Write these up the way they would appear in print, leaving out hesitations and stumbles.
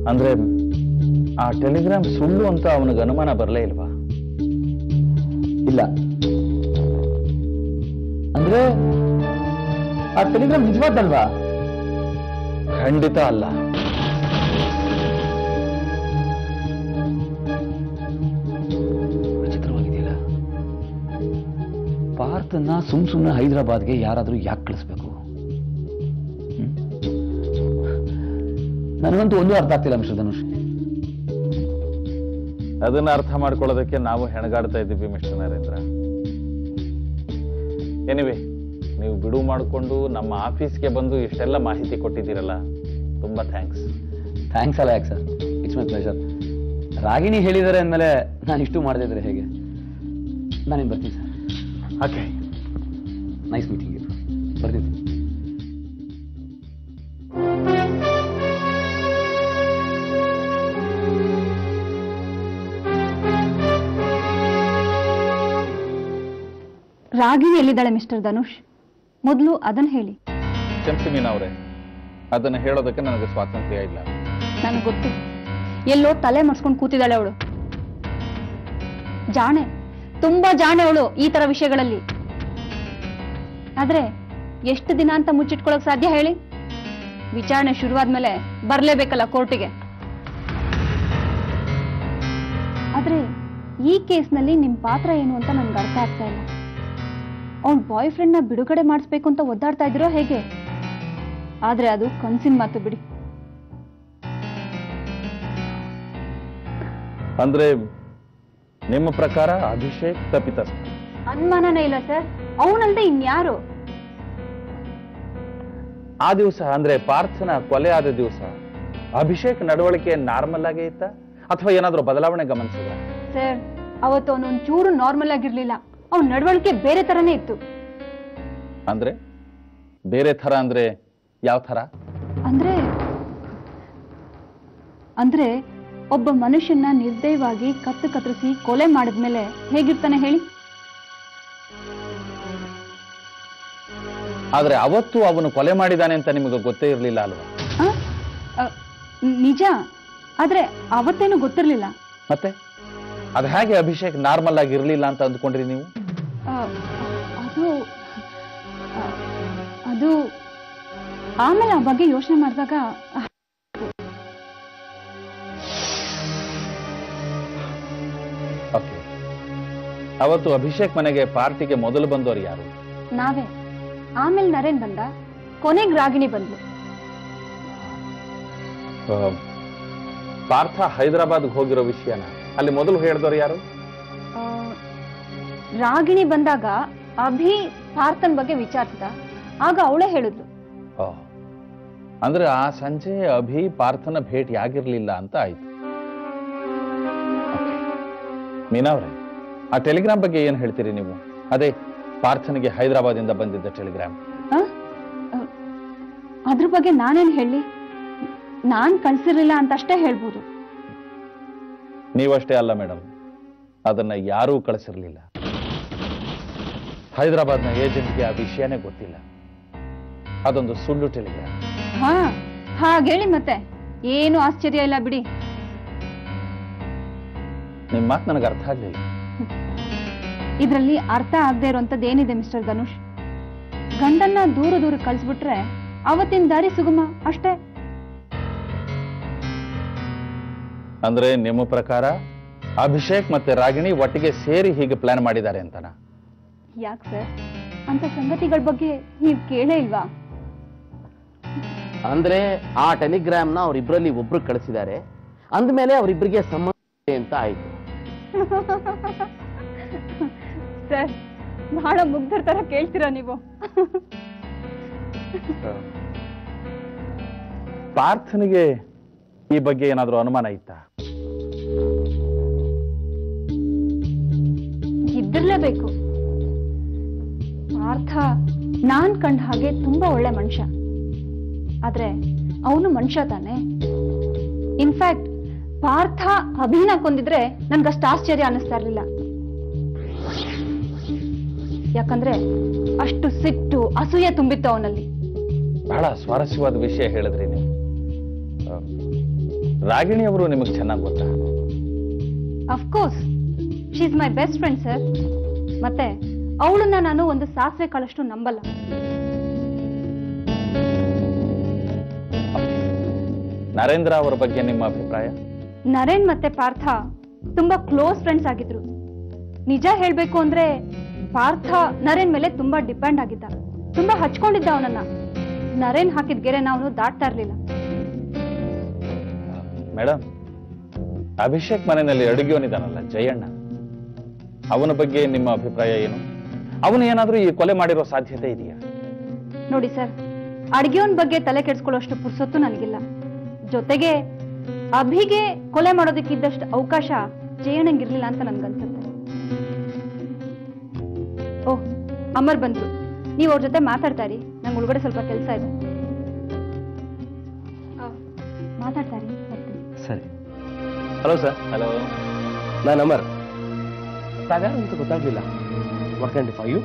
ಅಂದ್ರೆ ಆ ಟೆಲಿಗ್ರಾಮ್ ಸುಳ್ಳು ಅಂತ ಅವನಿಗೆ ಅನುಮಾನ ಬರಲೇ ಇಲ್ವಾ? ಇಲ್ಲ. ಅಂದ್ರೆ ಆ ಟೆಲಿಗ್ರಾಮ್ ನಿಜವಾದಲ್ವಾ? ಖಂಡಿತ ಅಲ್ಲ. ವಿಚಿತ್ರವಾಗಿದೆಯಲ್ಲ. ಪಾರ್ಥನ ಸುಮ್ಮನೆ ಹೈದರಾಬಾದ್ಗೆ ಯಾರಾದ್ರೂ ಯಾಕೆ ಕಳಿಸ್ಬೇಕು? ನನಗಂತೂ ಒಂದು ಅರ್ಥ ಆಗ್ತಿಲ್ಲ ಮಿಸ್ಟರ್ ಧನುಷ್. ಅದನ್ನ ಅರ್ಥ ಮಾಡ್ಕೊಳ್ಳೋದಕ್ಕೆ ನಾವು ಹೆಣಗಾಡ್ತಾ ಇದ್ದೀವಿ ಮಿಸ್ಟರ್ ನರೇಂದ್ರ. ಎನಿವೆ, ನೀವು ಬಿಡುವು ಮಾಡಿಕೊಂಡು ನಮ್ಮ ಆಫೀಸ್ಗೆ ಬಂದು ಇಷ್ಟೆಲ್ಲ ಮಾಹಿತಿ ಕೊಟ್ಟಿದ್ದೀರಲ್ಲ, ತುಂಬಾ ಥ್ಯಾಂಕ್ಸ್. ಥ್ಯಾಂಕ್ಸ್ ಅಲ್ಲ ಯಾಕೆ sir, it's my pleasure. Ragini ಹೇಳಿದ್ದಾರೆ ಅಂದಮೇಲೆ ನಾನು ಇಷ್ಟು ಮಾಡದಿದ್ರೆ ಹೇಗೆ? ನಾನೇನು ಬರ್ತೀನಿ sir. Okay, nice meeting you. ಬರ್ತೀನಿ. ರಾಗಿಣಿ ಎಲ್ಲಿದ್ದಾಳೆ ಮಿಸ್ಟರ್ ಧನುಷ್? ಮೊದಲು ಅದನ್ನ ಹೇಳಿ. ಕ್ಷಮಿಸಿ ಮೀನಾ ಅವರೇ, ಅದನ್ನು ಹೇಳೋದಕ್ಕೆ ನನಗೆ ಸ್ವಾತಂತ್ರ್ಯ ಇಲ್ಲ. ನನಗೆ ಗೊತ್ತು, ಎಲ್ಲೋ ತಲೆ ಮಡ್ಸ್ಕೊಂಡು ಕೂತಿದ್ದಾಳೆ ಅವಳು. ಜಾಣೆ, ತುಂಬಾ ಜಾಣೆ ಅವಳು ಈ ತರ ವಿಷಯಗಳಲ್ಲಿ. ಆದ್ರೆ ಎಷ್ಟು ದಿನ ಅಂತ ಮುಚ್ಚಿಟ್ಕೊಳ್ಳೋಕೆ ಸಾಧ್ಯ ಹೇಳಿ? ವಿಚಾರಣೆ ಶುರುವಾದ್ಮೇಲೆ ಬರ್ಲೇಬೇಕಲ್ಲ ಕೋರ್ಟಿಗೆ. ಆದ್ರೆ ಈ ಕೇಸ್ನಲ್ಲಿ ನಿಮ್ ಪಾತ್ರ ಏನು ಅಂತ ನನ್ಗೆ ಅರ್ಥ ಆಗ್ತಾ ಇಲ್ಲ. ಅವಳ ಬಾಯ್ ಫ್ರೆಂಡ್ನ ಬಿಡುಗಡೆ ಮಾಡಿಸ್ಬೇಕು ಅಂತ ಒದ್ದಾಡ್ತಾ ಇದ್ರೋ ಹೇಗೆ? ಆದ್ರೆ ಅದು ಕನ್ಸಿನ ಮಾತು ಬಿಡಿ. ಅಂದ್ರೆ ನಿಮ್ಮ ಪ್ರಕಾರ ಅಭಿಷೇಕ್ ತಪ್ಪಿತಸ್ಥ? ಅನುಮಾನನೇ ಇಲ್ಲ ಸರ್, ಅವನಲ್ದೆ ಇನ್ಯಾರು? ಆ ದಿವಸ ಅಂದ್ರೆ ಪಾರ್ಥನ ಕೊಲೆ ಆದ ದಿವಸ ಅಭಿಷೇಕ್ ನಡವಳಿಕೆ ನಾರ್ಮಲ್ ಆಗೇ ಇತ್ತ ಅಥವಾ ಏನಾದ್ರೂ ಬದಲಾವಣೆ ಗಮನಿಸಿದ? ಸರ್, ಅವತ್ತು ಅವನೊಂದು ಚೂರು ನಾರ್ಮಲ್ ಆಗಿರ್ಲಿಲ್ಲ. ಅವನ ನಡವಳಿಕೆ ಬೇರೆ ತರನೇ ಇತ್ತು. ಅಂದ್ರೆ ಬೇರೆ ತರ ಅಂದ್ರೆ ಯಾವ ತರ? ಅಂದ್ರೆ ಒಬ್ಬ ಮನುಷ್ಯನ ನಿರ್ದಯವಾಗಿ ಕತ್ತರಿಸಿ ಕೊಲೆ ಮಾಡಿದ್ಮೇಲೆ ಹೇಗಿರ್ತಾನೆ ಹೇಳಿ? ಆದ್ರೆ ಅವತ್ತು ಅವನು ಕೊಲೆ ಮಾಡಿದಾನೆ ಅಂತ ನಿಮಗೆ ಗೊತ್ತೇ ಇರಲಿಲ್ಲ ಅಲ್ವಾ? ನಿಜ, ಆದ್ರೆ ಅವತ್ತೇನು ಗೊತ್ತಿರ್ಲಿಲ್ಲ. ಮತ್ತೆ ಅದ್ ಹೇಗೆ ಅಭಿಷೇಕ್ ನಾರ್ಮಲ್ ಆಗಿ ಇರ್ಲಿಲ್ಲ ಅಂತ ಅಂದ್ಕೊಂಡ್ರಿ ನೀವು? ಅದು ಆಮೇಲೆ ಆ ಬಗ್ಗೆ ಯೋಚನೆ ಮಾಡಿದಾಗ ಓಕೆ, ಅವತ್ತು ಅಭಿಷೇಕ್ ಮನೆಗೆ ಪಾರ್ಟಿಗೆ ಮೊದಲು ಬಂದವರು ಯಾರು? ನಾವೇ. ಆಮೇಲೆ ನರೇನ್ ಬಂದ, ಕೊನೆಗೆ ರಾಗಿಣಿ ಬಂದ್ಲು. ಪಾರ್ಥ ಹೈದರಾಬಾದ್ಗೆ ಹೋಗಿರೋ ವಿಷಯನ ಅಲ್ಲಿ ಮೊದಲು ಹೇಳಿದವರು ಯಾರು? ರಾಗಿಣಿ ಬಂದಾಗ ಅಭಿ ಪಾರ್ಥನ್ ಬಗ್ಗೆ ವಿಚಾರಿಸಿದ, ಆಗ ಅವಳೇ ಹೇಳಿದ್ಲು. ಅಂದ್ರೆ ಆ ಸಂಜೆ ಅಭಿ ಪಾರ್ಥನ ಭೇಟಿ ಆಗಿರ್ಲಿಲ್ಲ ಅಂತ ಆಯ್ತು. ಮೀನಾ ಅವರೇ, ಆ ಟೆಲಿಗ್ರಾಮ್ ಬಗ್ಗೆ ಏನ್ ಹೇಳ್ತೀರಿ ನೀವು? ಅದೇ ಪಾರ್ಥನಿಗೆ ಹೈದರಾಬಾದಿಂದ ಬಂದಿದ್ದ ಟೆಲಿಗ್ರಾಮ್. ಅದ್ರ ಬಗ್ಗೆ ನಾನೇನ್ ಹೇಳಿ? ನಾನ್ ಕಳ್ಸಿರ್ಲಿಲ್ಲ ಅಂತ ಅಷ್ಟೇ ಹೇಳ್ಬೋದು. ನೀವಷ್ಟೇ ಅಲ್ಲ ಮೇಡಮ್, ಅದನ್ನ ಯಾರೂ ಕಳಿಸಿರ್ಲಿಲ್ಲ. ಹೈದರಾಬಾದ್ನ ಏಜೆಂಟ್ಗೆ ಆ ವಿಷಯನೇ ಗೊತ್ತಿಲ್ಲ. ಅದೊಂದು ಸುಳ್ಳು ಟೆಲಿಗ್ರಾಮ್. ಹಾಗೇಳಿ ಮತ್ತೆ ಏನು ಆಶ್ಚರ್ಯ ಇಲ್ಲ ಬಿಡಿ. ನಿಮ್ ಮಾತು ನನಗೆ ಅರ್ಥ ಆಗ್ಲಿಲ್ಲ. ಇದ್ರಲ್ಲಿ ಅರ್ಥ ಆಗದೆ ಇರೋಂಥದ್ದು ಏನಿದೆ ಮಿಸ್ಟರ್ ಧನುಷ್? ಗಂಡನ್ನ ದೂರ ಕಳಿಸ್ಬಿಟ್ರೆ ಅವತ್ತಿನ ದಾರಿ ಸುಗಮ ಅಷ್ಟೇ. ಅಂದ್ರೆ ನಿಮ್ಮ ಪ್ರಕಾರ ಅಭಿಷೇಕ್ ಮತ್ತೆ ರಾಗಿಣಿ ಒಟ್ಟಿಗೆ ಸೇರಿ ಹೀಗೆ ಪ್ಲಾನ್ ಮಾಡಿದ್ದಾರೆ ಅಂತನ? ಯಾಕೆ ಸರ್, ಅಂತ ಸಂಗತಿಗಳ ಬಗ್ಗೆ ನೀವು ಕೇಳೇ ಇಲ್ವಾ? ಅಂದ್ರೆ ಆ ಟೆಲಿಗ್ರಾಮ್ನ ಅವರಿಬ್ಬರಲ್ಲಿ ಒಬ್ರು ಕಳಿಸಿದ್ದಾರೆ ಅಂದ್ಮೇಲೆ ಅವರಿಬ್ಬರಿಗೆ ಸಂಬಂಧ ಅಂತ ಆಯ್ತು. ಸರ್, ಬಹಳ ಮುಗ್ಧರ ತರ ಕೇಳ್ತೀರಾ ನೀವು. ಪಾರ್ಥನಿಗೆ ಈ ಬಗ್ಗೆ ಏನಾದ್ರೂ ಅನುಮಾನ ಇತ್ತಾ? ಇದ್ದಿರ್ಲೇಬೇಕು. ಪಾರ್ಥ ನಾನ್ ಕಂಡ ಹಾಗೆ ತುಂಬಾ ಒಳ್ಳೆ ಮನುಷ್ಯ. ಆದ್ರೆ ಅವನು ಮನುಷ್ಯ ತಾನೆ. ಇನ್ಫ್ಯಾಕ್ಟ್ ಪಾರ್ಥ ಅಭಿನ ಕೊಂದಿದ್ರೆ ನನ್ಗಷ್ಟು ಆಶ್ಚರ್ಯ ಅನ್ನಿಸ್ತಾ ಇರ್ಲಿಲ್ಲ. ಯಾಕಂದ್ರೆ ಅಷ್ಟು ಸಿಟ್ಟು ಅಸೂಯೆ ತುಂಬಿತ್ತು ಅವನಲ್ಲಿ. ಬಹಳ ಸ್ವಾರಸ್ಯವಾದ ವಿಷಯ ಹೇಳಿದ್ರಿ ನೀವು. ರಾಗಿಣಿ ಅವರು ನಿಮಗೆ ಚೆನ್ನಾಗಿ ಗೊತ್ತಾ? Of course, she is my best friend sir. ಮತ್ತೆ ಅವಳನ್ನ ನಾನು ಒಂದು ಸಾಸಿವೆ ಕಾಳಷ್ಟು ನಂಬಲ್ಲ. ನರೇಂದ್ರ ಅವರ ಬಗ್ಗೆ ನಿಮ್ಮ ಅಭಿಪ್ರಾಯ? ನರೇನ್ ಮತ್ತೆ ಪಾರ್ಥ ತುಂಬಾ ಕ್ಲೋಸ್ ಫ್ರೆಂಡ್ಸ್ ಆಗಿದ್ರು. ನಿಜ ಹೇಳ್ಬೇಕು ಅಂದ್ರೆ ಪಾರ್ಥ ನರೇನ್ ಮೇಲೆ ತುಂಬಾ ಡಿಪೆಂಡ್ ಆಗಿದ್ದ, ತುಂಬಾ ಹಚ್ಕೊಂಡಿದ್ದ ಅವನನ್ನ. ನರೇನ್ ಹಾಕಿದ ಗೆರೆನ ಅವನು ದಾಟ್ತಾ ಇರ್ಲಿಲ್ಲ. ಮೇಡಮ್, ಅಭಿಷೇಕ್ ಮನೆಯಲ್ಲಿ ಅಡುಗೆಯವನಿದಾನಲ್ಲ ಜಯಣ್ಣ, ಅವನ ಬಗ್ಗೆ ನಿಮ್ಮ ಅಭಿಪ್ರಾಯ ಏನು? ಅವನು ಏನಾದ್ರೂ ಈ ಕೊಲೆ ಮಾಡಿರೋ ಸಾಧ್ಯತೆ ಇದೆಯಾ? ನೋಡಿ ಸರ್, ಅಡ್ಗೆಯವನ್ ಬಗ್ಗೆ ತಲೆ ಕೆಡಿಸ್ಕೊಳ್ಳೋಷ್ಟು ಪುರ್ಸೊತ್ತು ನನಗಿಲ್ಲ. ಜೊತೆಗೆ ಅಭಿಗೆ ಕೊಲೆ ಮಾಡೋದಕ್ಕಿದ್ದಷ್ಟು ಅವಕಾಶ ಜಯಣ್ಣಂಗಿರ್ಲಿಲ್ಲ ಅಂತ ನನ್ಗನ್ಸುತ್ತೆ. ಓಹ್, ಅಮರ್ ಬಂದ್ರು. ನೀವು ಅವ್ರ ಜೊತೆ ಮಾತಾಡ್ತಾ ಇರಿ, ನಂಗೆ ಒಳಗಡೆ ಸ್ವಲ್ಪ ಕೆಲಸ ಇದೆ. ಮಾತಾಡ್ತಾ ಇರಿ, ಬರ್ತೀನಿ. ಸರಿ. Hello sir. ಹಲೋ, ನಾನು ಅಮರ್. ತಾವ್ಯಾರು ಅಂತ ಗೊತ್ತಾಗ್ಲಿಲ್ಲ. What can do for you?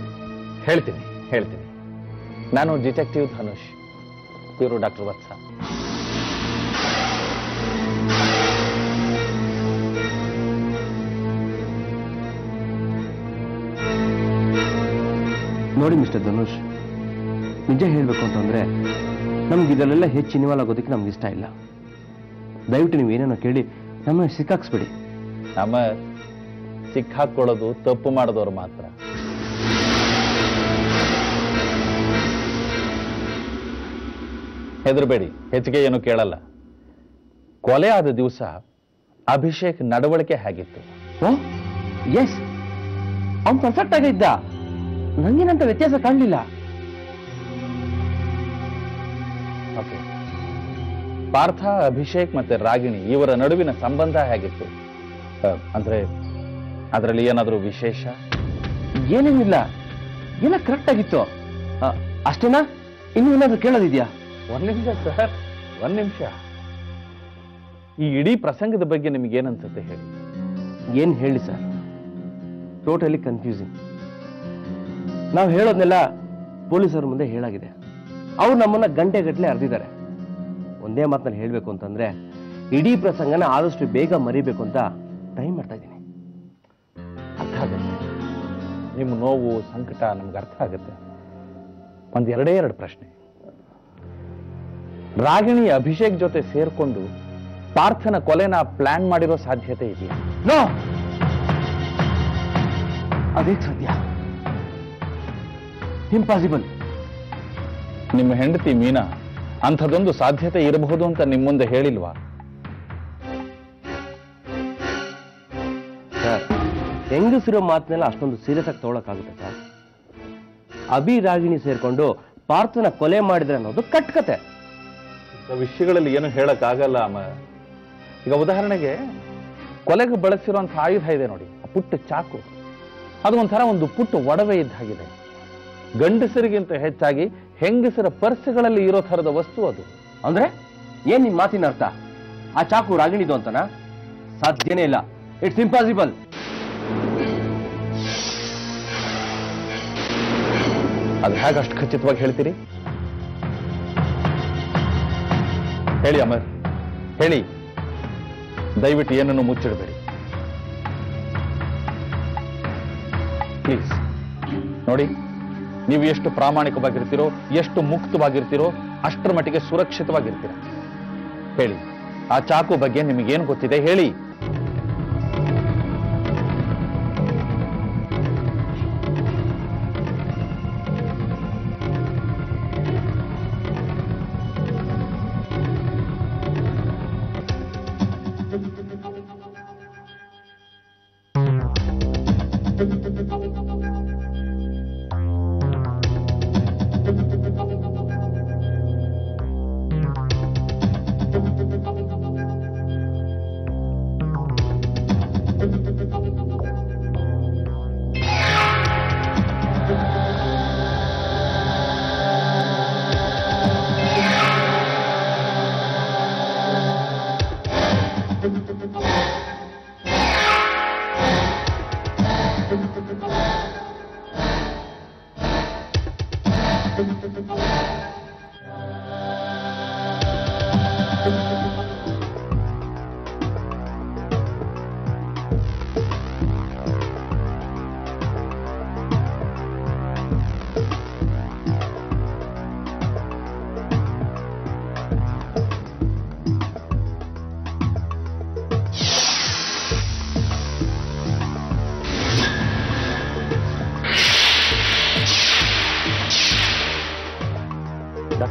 ಹೇಳ್ತೀನಿ. ನಾನು ಡಿಟೆಕ್ಟಿವ್ ಧನುಷ್, ಇವರು ಡಾಕ್ಟರ್ ವತ್ಸ. ನೋಡಿ ಮಿಸ್ಟರ್ ಧನುಷ್, ನಿಜ ಹೇಳಬೇಕು ಅಂತಂದ್ರೆ ನಮ್ಗೆ ಇದರಲ್ಲೆಲ್ಲ ಹೆಚ್ಚು ಇನ್ವಾಲ್ವ್ ಆಗೋದಕ್ಕೆ ನಮ್ಗೆ ಇಷ್ಟ ಇಲ್ಲ. ದಯವಿಟ್ಟು ನೀವೇನೇನೋ ಕೇಳಿ ನಮ್ಮನ್ನ ಸಿಕ್ಕಾಕ್ಸ್ಬಿಡಿ. ಅಮರ್, ಸಿಕ್ಕಾಕೊಳ್ಳೋದು ತಪ್ಪು ಮಾಡಿದವರು ಮಾತ್ರ. ಹೆದರಬೇಡಿ, ಹೆಚ್ಚಿಗೆ ಏನು ಕೇಳಲ್ಲ. ಕೊಲೆ ಆದ ದಿವಸ ಅಭಿಷೇಕ್ ನಡವಳಿಕೆ ಹೇಗಿತ್ತು? ಓ ಎಸ್, ಅವ್ನು ಪರ್ಫೆಕ್ಟ್ ಆಗಿದ್ದ. ನಂಗೇನಂತ ವ್ಯತ್ಯಾಸ ಕಾಣಲಿಲ್ಲ. ಓಕೆ, ಪಾರ್ಥ, ಅಭಿಷೇಕ್ ಮತ್ತೆ ರಾಗಿಣಿ ಇವರ ನಡುವಿನ ಸಂಬಂಧ ಹೇಗಿತ್ತು? ಅಂದ್ರೆ ಅದರಲ್ಲಿ ಏನಾದರೂ ವಿಶೇಷ? ಏನೇನಿಲ್ಲ, ಎಲ್ಲ ಕರೆಕ್ಟ್ ಆಗಿತ್ತು. ಅಷ್ಟೇನಾ? ಇನ್ನೂ ಏನಾದ್ರು ಕೇಳೋದಿದ್ಯಾ? ಒಂದ್ ನಿಮಿಷ ಸರ್, ಒಂದ್ ನಿಮಿಷ. ಈ ಇಡೀ ಪ್ರಸಂಗದ ಬಗ್ಗೆ ನಿಮ್ಗೇನನ್ಸುತ್ತೆ ಹೇಳಿ? ಏನ್ ಹೇಳಿ ಸರ್, ಟೋಟಲಿ ಕನ್ಫ್ಯೂಸಿಂಗ್. ನಾವು ಹೇಳೋದ್ನೆಲ್ಲ ಪೊಲೀಸರ ಮುಂದೆ ಹೇಳಾಗಿದೆ. ಅವ್ರು ನಮ್ಮನ್ನ ಗಂಟೆಗಟ್ಟಲೆ ಅರ್ದಿದ್ದಾರೆ. ಒಂದೇ ಮಾತನ್ನ ಹೇಳ್ಬೇಕು ಅಂತಂದ್ರೆ ಇಡೀ ಪ್ರಸಂಗನ ಆದಷ್ಟು ಬೇಗ ಮರಿಬೇಕು ಅಂತ ಟ್ರೈ ಮಾಡ್ತಾ ಇದ್ದೀನಿ. ಅರ್ಥ ಆಗುತ್ತೆ, ನಿಮ್ಮ ನೋವು ಸಂಕಟ ನಮ್ಗೆ ಅರ್ಥ ಆಗುತ್ತೆ. ಎರಡು ಪ್ರಶ್ನೆ. ರಾಗಿಣಿ ಅಭಿಷೇಕ್ ಜೊತೆ ಸೇರ್ಕೊಂಡು ಪಾರ್ಥನ ಕೊಲೆನ ಪ್ಲಾನ್ ಮಾಡಿರೋ ಸಾಧ್ಯತೆ ಇದೆಯಾ? ನೋ, ಅದೇ ಸಾಧ್ಯ. ಇಂಪಾಸಿಬಲ್. ನಿಮ್ಮ ಹೆಂಡತಿ ಮೀನಾ ಅಂಥದೊಂದು ಸಾಧ್ಯತೆ ಇರಬಹುದು ಅಂತ ನಿಮ್ಮ ಮುಂದೆ ಹೇಳಿಲ್ವಾ? ಸರ್, ಹೆಂಗಸಿರೋ ಮಾತನೆಲ್ಲ ಅಷ್ಟೊಂದು ಸೀರಿಯಸ್ ಆಗಿ ತಗೊಳಕ್ಕಾಗುತ್ತೆ ಸರ್? ಅಭಿ ರಾಗಿಣಿ ಸೇರ್ಕೊಂಡು ಪಾರ್ಥನ ಕೊಲೆ ಮಾಡಿದ್ರೆ ಅನ್ನೋದು ಕಟ್ಕತೆ. ವಿಷಯಗಳಲ್ಲಿ ಏನು ಹೇಳಕ್ಕಾಗಲ್ಲ ಅಮ್ಮ. ಈಗ ಉದಾಹರಣೆಗೆ ಕೊಲೆಗೆ ಬಳಸಿರುವಂಥ ಆಯುಧ ಇದೆ ನೋಡಿ, ಆ ಪುಟ್ಟ ಚಾಕು. ಅದು ಒಂಥರ ಒಂದು ಪುಟ್ಟ ಒಡವೆ ಇದ್ದಾಗಿದೆ. ಗಂಡಸರಿಗಿಂತ ಹೆಚ್ಚಾಗಿ ಹೆಂಗಸರ ಪರ್ಸ್ಗಳಲ್ಲಿ ಇರೋ ಥರದ ವಸ್ತು ಅದು. ಅಂದ್ರೆ ಏನ್ ನಿಮ್ ಮಾತಿನ ಅರ್ಥ? ಆ ಚಾಕು ರಾಗಿಣಿದು ಅಂತನಾ? ಸಾಧ್ಯನೇ ಇಲ್ಲ. It's impossible. ಅದು ಹೇಗೆ ಅಷ್ಟು ಖಚಿತವಾಗಿ ಹೇಳ್ತೀರಿ? ಹೇಳಿ ಅಮರ್, ಹೇಳಿ. ದಯವಿಟ್ಟು ಏನನ್ನು ಮುಚ್ಚಿಡಬೇಡಿ ಪ್ಲೀಸ್. ನೋಡಿ, ನೀವು ಎಷ್ಟು ಪ್ರಾಮಾಣಿಕವಾಗಿರ್ತೀರೋ, ಎಷ್ಟು ಮುಕ್ತವಾಗಿರ್ತೀರೋ ಅಷ್ಟರ ಮಟ್ಟಿಗೆ ಸುರಕ್ಷಿತವಾಗಿರ್ತೀರ. ಹೇಳಿ, ಆ ಚಾಕು ಬಗ್ಗೆ ನಿಮಗೇನು ಗೊತ್ತಿದೆ ಹೇಳಿ.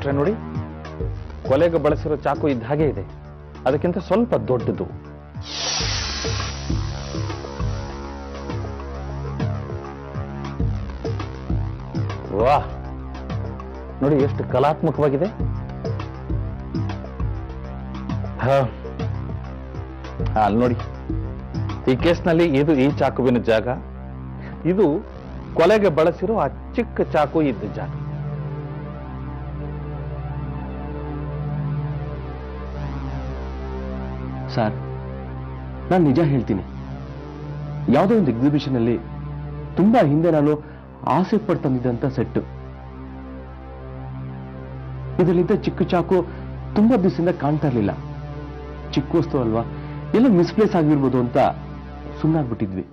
ಇನ್ಸ್ಪೆಕ್ಟ್ರೆ ನೋಡಿ, ಕೊಲೆಗೆ ಬಳಸಿರೋ ಚಾಕು ಇದ್ದ ಹಾಗೆ ಇದೆ, ಅದಕ್ಕಿಂತ ಸ್ವಲ್ಪ ದೊಡ್ಡದು. ವಾಹ್, ನೋಡಿ ಎಷ್ಟು ಕಲಾತ್ಮಕವಾಗಿದೆ. ಅಲ್ಲಿ ನೋಡಿ, ಈ ಕೇಸ್ನಲ್ಲಿ ಇದು ಈ ಚಾಕುವಿನ ಜಾಗ, ಇದು ಕೊಲೆಗೆ ಬಳಸಿರೋ ಆ ಚಿಕ್ಕ ಚಾಕು ಇದ್ದ ಜಾಗ. ಸರ್, ನಾನು ನಿಜ ಹೇಳ್ತೀನಿ, ಯಾವುದೋ ಒಂದು ಎಕ್ಸಿಬಿಷನ್ ಅಲ್ಲಿ ತುಂಬಾ ಹಿಂದೆ ನಾನು ಆಸೆ ಪಟ್ಟು ತಂದಿದ್ದಂತ ಸೆಟ್ಟು. ಇದರಲ್ಲಿದ್ದ ಚಿಕ್ಕ ಚಾಕು ತುಂಬಾ ದಿವಸದಿಂದ ಕಾಣ್ತಾ ಇರಲಿಲ್ಲ. ಚಿಕ್ಕ ವಸ್ತು ಅಲ್ವಾ, ಎಲ್ಲ ಮಿಸ್ಪ್ಲೇಸ್ ಆಗಿರ್ಬೋದು ಅಂತ ಸುಮ್ಮನಾಗ್ಬಿಟ್ಟಿದ್ವಿ.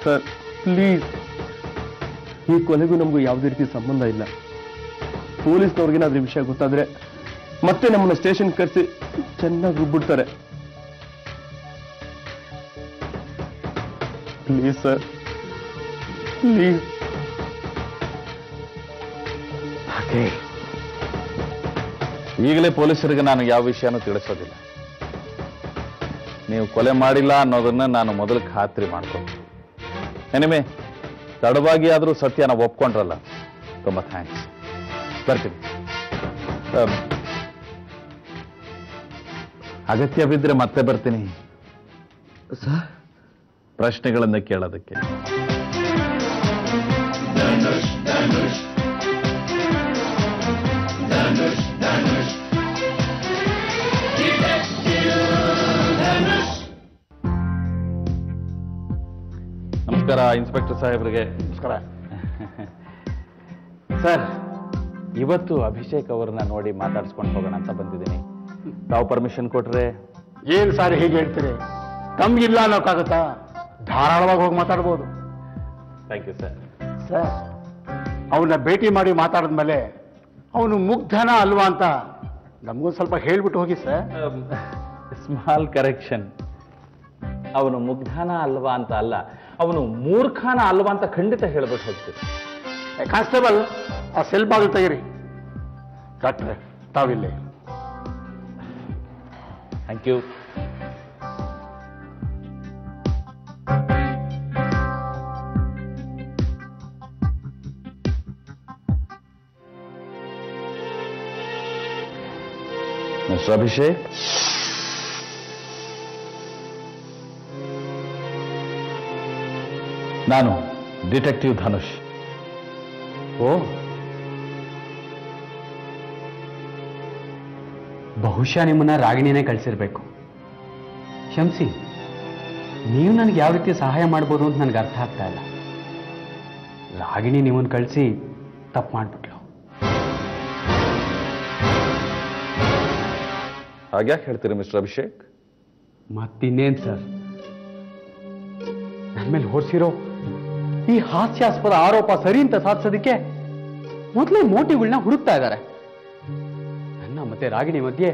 ಸರ್ ಪ್ಲೀಸ್, ಈ ಕೊಲೆಗೂ ನಮಗೂ ಯಾವುದೇ ರೀತಿ ಸಂಬಂಧ ಇಲ್ಲ. ಪೊಲೀಸ್ನವ್ರಿಗೇನಾದ್ರೂ ವಿಷಯ ಗೊತ್ತಾದ್ರೆ ಮತ್ತೆ ನಮ್ಮನ್ನ ಸ್ಟೇಷನ್ ಕರೆಸಿ ಚೆನ್ನಾಗಿ ರುಬ್ಬಿಡ್ತಾರೆ. Please sir, please. ಹಾಗೆ ಈಗಲೇ ಪೊಲೀಸರಿಗೆ ನಾನು ಯಾವ ವಿಷಯನೂ ತಿಳಿಸೋದಿಲ್ಲ. ನೀವು ಕೊಲೆ ಮಾಡಿಲ್ಲ ಅನ್ನೋದನ್ನ ನಾನು ಮೊದಲು ಖಾತ್ರಿ ಮಾಡ್ಕೊಳ್ತೀನಿ. ಎನಿಮೆ, ತಡವಾಗಿ ಆದರೂ ಸತ್ಯನ ಒಪ್ಕೊಂಡ್ರಲ್ಲ, ತುಂಬಾ ಥ್ಯಾಂಕ್ಸ್. ಬರ್ತೀನಿ. ಅಗತ್ಯ ಬಿದ್ದರೆ ಮತ್ತೆ ಬರ್ತೀನಿ ಸರ್. ಪ್ರಶ್ನೆಗಳನ್ನು ಕೇಳೋದಕ್ಕೆ. ನಮಸ್ಕಾರ ಇನ್ಸ್ಪೆಕ್ಟರ್ ಸಾಹೇಬ್ರಿಗೆ. ನಮಸ್ಕಾರ ಸರ್. ಇವತ್ತು ಅಭಿಷೇಕ್ ಅವ್ರನ್ನ ನೋಡಿ ಮಾತಾಡಿಸ್ಕೊಂಡು ಹೋಗೋಣ ಅಂತ ಬಂದಿದ್ದೀನಿ. ತಾವು ಪರ್ಮಿಷನ್ ಕೊಟ್ರೆ? ಏನ್ ಸಾರಿ ಹೀಗೆ ಹೇಳ್ತೀರಿ? ತಮ್ಗಿಲ್ಲ ಅನ್ನೋಕ್ಕಾಗತ್ತಾ? ಧಾರಾಳವಾಗಿ ಹೋಗಿ ಮಾತಾಡ್ಬೋದು. Thank you sir. ಸರ್, ಅವನ್ನ ಭೇಟಿ ಮಾಡಿ ಮಾತಾಡಿದ್ಮೇಲೆ ಅವನು ಮುಗ್ಧನ ಅಲ್ವಾ ಅಂತ ನಮಗೊಂದು ಸ್ವಲ್ಪ ಹೇಳ್ಬಿಟ್ಟು ಹೋಗಿ ಸರ್. Small correction. ಅವನು ಮುಗ್ಧನ ಅಲ್ವಾ ಅಂತ ಅಲ್ಲ, ಅವನು ಮೂರ್ಖನ ಅಲ್ವಾ ಅಂತ ಖಂಡಿತ ಹೇಳ್ಬಿಟ್ಟು ಹೋಗ್ತೀನಿ. ಕಾನ್ಸ್ಟೇಬಲ್, ಆ ಸೆಲ್ ಬಾಗಿಲು ತೆಗಿರಿ. ಡಾಕ್ಟ್ರೆ, ತಾವಿಲ್ಲೇ. Thank you. ಮಿಸ್ಟರ್ ಅಭಿಷೇಕ್, ನಾನು ಡಿಟೆಕ್ಟಿವ್ ಧನುಷ್. ಓ, ಬಹುಶಃ ನಿಮ್ಮನ್ನ ರಾಗಿಣಿನೇ ಕಳಿಸಿರ್ಬೇಕು. ಕ್ಷಮಿಸಿ, ನೀವು ನನಗೆ ಯಾವ ರೀತಿ ಸಹಾಯ ಮಾಡ್ಬೋದು ಅಂತ ನನಗೆ ಅರ್ಥ ಆಗ್ತಾ ಇಲ್ಲ. ರಾಗಿಣಿ ನಿಮ್ಮನ್ನು ಕಳಿಸಿ ತಪ್ಪು ಮಾಡಿಬಿಟ್ಲು. ಹಾಗ್ಯಾಕೆ ಹೇಳ್ತೀರಿ ಮಿಸ್ಟರ್ ಅಭಿಷೇಕ್? ಮತ್ತಿನ್ನೇನು ಸರ್, ನನ್ನ ಮೇಲೆ ಹೊರಿಸಿರೋ ಈ ಹಾಸ್ಯಾಸ್ಪದ ಆರೋಪ ಸರಿ ಅಂತ ಸಾಧಿಸೋದಕ್ಕೆ ಮೊದಲೇ ಮೋಟಿವ್ಗಳನ್ನ ಹುಡುಕ್ತಾ ಇದ್ದಾರೆ. ನನ್ನ ಮತ್ತೆ ರಾಗಿಣಿ ಮಧ್ಯೆ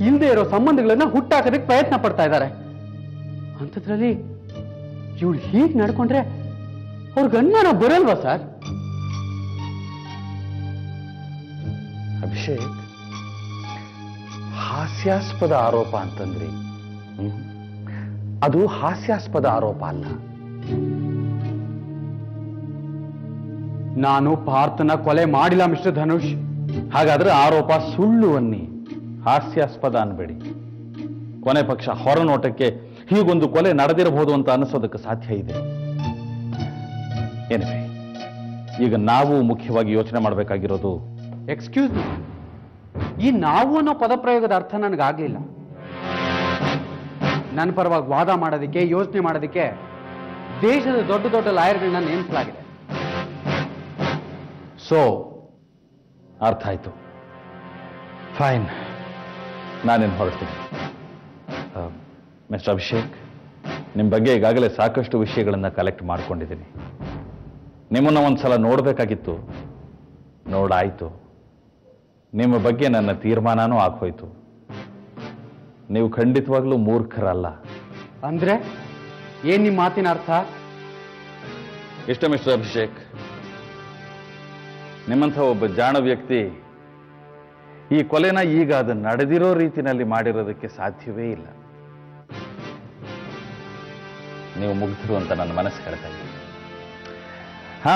ಇಲ್ಲದೆ ಇರೋ ಸಂಬಂಧಗಳನ್ನ ಹುಟ್ಟಾಕೋದಕ್ಕೆ ಪ್ರಯತ್ನ ಪಡ್ತಾ ಇದ್ದಾರೆ. ಅಂಥದ್ರಲ್ಲಿ ಇವಳು ಹೀಗೆ ನಡ್ಕೊಂಡ್ರೆ ಅವ್ರಿಗೆ ಅನುಮಾನ ಬರಲ್ವಾ ಸರ್? ಅಭಿಷೇಕ್, ಹಾಸ್ಯಾಸ್ಪದ ಆರೋಪ ಅಂತಂದ್ರಿ, ಅದು ಹಾಸ್ಯಾಸ್ಪದ ಆರೋಪ ಅಲ್ಲ. ನಾನು ಪಾರ್ಥನ ಕೊಲೆ ಮಾಡಿಲ್ಲ ಮಿಸ್ಟರ್ ಧನುಷ್. ಹಾಗಾದ್ರೆ ಆರೋಪ ಸುಳ್ಳು ಅನ್ನಿ, ಹಾಸ್ಯಾಸ್ಪದ ಅನ್ಬೇಡಿ. ಕೊನೆ ಪಕ್ಷ ಹೊರನೋಟಕ್ಕೆ ಹೀಗೊಂದು ಕೊಲೆ ನಡೆದಿರಬಹುದು ಅಂತ ಅನಿಸೋದಕ್ಕೆ ಸಾಧ್ಯ ಇದೆ. ಏನಿದೆ, ಈಗ ನಾವು ಮುಖ್ಯವಾಗಿ ಯೋಚನೆ ಮಾಡಬೇಕಾಗಿರೋದು. ಎಕ್ಸ್ಕ್ಯೂಸ್ ಮೀ, ಈ ನಾವು ಅನ್ನೋ ಪದಪ್ರಯೋಗದ ಅರ್ಥ ನನಗಾಗ್ಲಿಲ್ಲ. ನನ್ನ ಪರವಾಗಿ ವಾದ ಮಾಡೋದಕ್ಕೆ, ಯೋಚನೆ ಮಾಡೋದಕ್ಕೆ ದೇಶದ ದೊಡ್ಡ ದೊಡ್ಡ ಲಾಯರ್ಗಳನ್ನ ನೇಮಿಸಲಾಗಿದೆ. ಸೊ ಅರ್ಥ ಆಯ್ತು. ಫೈನ್, ನಾನೇನು ಹೊರಡ್ತೀನಿ. ಮಿಸ್ಟರ್ ಅಭಿಷೇಕ್, ನಿಮ್ಮ ಬಗ್ಗೆ ಈಗಾಗಲೇ ಸಾಕಷ್ಟು ವಿಷಯಗಳನ್ನು ಕಲೆಕ್ಟ್ ಮಾಡ್ಕೊಂಡಿದ್ದೀನಿ. ನಿಮ್ಮನ್ನು ಒಂದ್ಸಲ ನೋಡಬೇಕಾಗಿತ್ತು, ನೋಡಾಯ್ತು. ನಿಮ್ಮ ಬಗ್ಗೆ ನನ್ನ ತೀರ್ಮಾನನೂ ಆಗೋಯ್ತು. ನೀವು ಖಂಡಿತವಾಗ್ಲೂ ಮೂರ್ಖರಲ್ಲ. ಅಂದ್ರೆ ಏನ್ ನಿಮ್ಮ ಮಾತಿನ ಅರ್ಥ? ಇಷ್ಟ ಮಿಸ್ಟರ್ ಅಭಿಷೇಕ್, ನಿಮ್ಮಂಥ ಒಬ್ಬ ಜಾಣ ವ್ಯಕ್ತಿ ಈ ಕೊಲೆನ ಈಗ ಅದು ನಡೆದಿರೋ ರೀತಿನಲ್ಲಿ ಮಾಡಿರೋದಕ್ಕೆ ಸಾಧ್ಯವೇ ಇಲ್ಲ. ನೀವು ಮುಗ್ಧರು ಅಂತ ನನ್ನ ಮನಸ್ಸು ಹೇಳ್ತಾ ಇದ್ದೀನಿ. ಹಾ,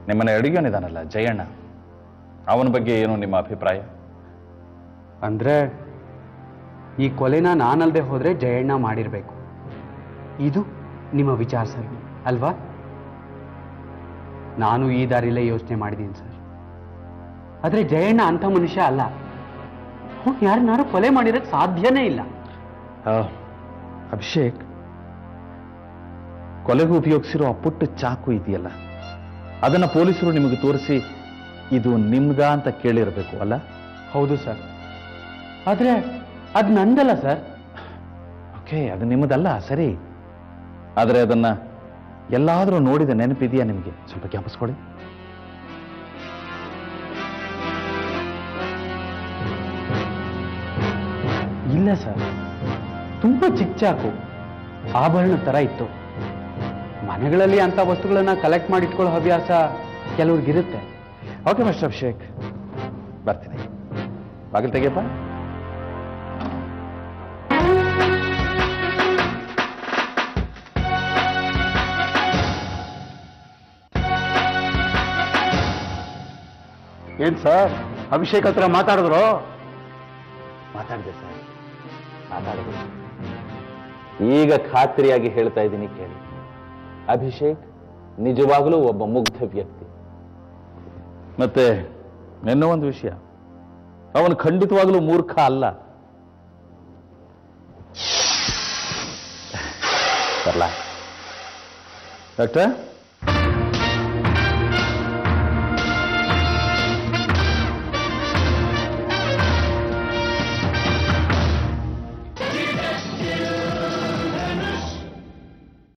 ನಿಮ್ಮನೆ ಅಡುಗೆಯವನಿದಾನಲ್ಲ ಜಯಣ್ಣ, ಅವನ ಬಗ್ಗೆ ಏನು ನಿಮ್ಮ ಅಭಿಪ್ರಾಯ? ಅಂದ್ರೆ ಈ ಕೊಲೆನ ನಾನಲ್ದೆ ಹೋದ್ರೆ ಜಯಣ್ಣ ಮಾಡಿರ್ಬೇಕು, ಇದು ನಿಮ್ಮ ವಿಚಾರ ಸರ್ ಅಲ್ವಾ? ನಾನು ಈ ದಾರಿಲೇ ಯೋಚನೆ ಮಾಡಿದ್ದೀನಿ ಸರ್. ಆದ್ರೆ ಜಯಣ್ಣ ಅಂಥ ಮನುಷ್ಯ ಅಲ್ಲ. ಯಾರನ್ನಾರು ಕೊಲೆ ಮಾಡಿರಕ್ಕೆ ಸಾಧ್ಯನೇ ಇಲ್ಲ. ಅಭಿಷೇಕ್, ಕೊಲೆಗೂ ಉಪಯೋಗಿಸಿರೋ ಆ ಪುಟ್ಟ ಚಾಕು ಇದೆಯಲ್ಲ, ಅದನ್ನ ಪೊಲೀಸರು ನಿಮಗೆ ತೋರಿಸಿ ಇದು ನಿಮ್ದ ಅಂತ ಕೇಳಿರಬೇಕು ಅಲ್ಲ? ಹೌದು ಸರ್, ಆದ್ರೆ ಅದು ನಂದಲ್ಲ ಸರ್. ಓಕೆ, ಅದು ನಿಮ್ಮದಲ್ಲ ಸರಿ, ಆದರೆ ಅದನ್ನ ಎಲ್ಲಾದರೂ ನೋಡಿದ ನೆನಪಿದೆಯಾ ನಿಮಗೆ? ಸ್ವಲ್ಪ ಜ್ಞಾಪಿಸ್ಕೊಳ್ಳಿ. ಇಲ್ಲ ಸರ್, ತುಂಬಾ ಚಿಕ್ಕ ಚಾಕು, ಆಭರಣ ತರ ಇತ್ತು. ಮನೆಗಳಲ್ಲಿ ಅಂತ ವಸ್ತುಗಳನ್ನ ಕಲೆಕ್ಟ್ ಮಾಡಿಟ್ಕೊಳ್ಳೋ ಹವ್ಯಾಸ ಕೆಲವ್ರಿಗಿರುತ್ತೆ. ಓಕೆ ಮಿಸ್ಟರ್ ಅಭಿಷೇಕ್, ಬರ್ತೀನಿ. ಬಾಗಿಲು ತೆಗಿಯಪ್ಪ. ಏನ್ ಸರ್, ಅಭಿಷೇಕ್ ಹತ್ರ ಮಾತಾಡಿದ್ರು? ಮಾತಾಡಿದೆ ಸರ್, ಮಾತಾಡಿದೆ. ಈಗ ಖಾತ್ರಿಯಾಗಿ ಹೇಳ್ತಾ ಇದ್ದೀನಿ ಕೇಳಿ, ಅಭಿಷೇಕ್ ನಿಜವಾಗಲೂ ಒಬ್ಬ ಮುಗ್ಧ ವ್ಯಕ್ತಿ. ಮತ್ತೆ ಇನ್ನೂ ಒಂದು ವಿಷಯ, ಅವನು ಖಂಡಿತವಾಗಲೂ ಮೂರ್ಖ ಅಲ್ಲ. ಬರ್ಲಾ ಡಾಕ್ಟರ್?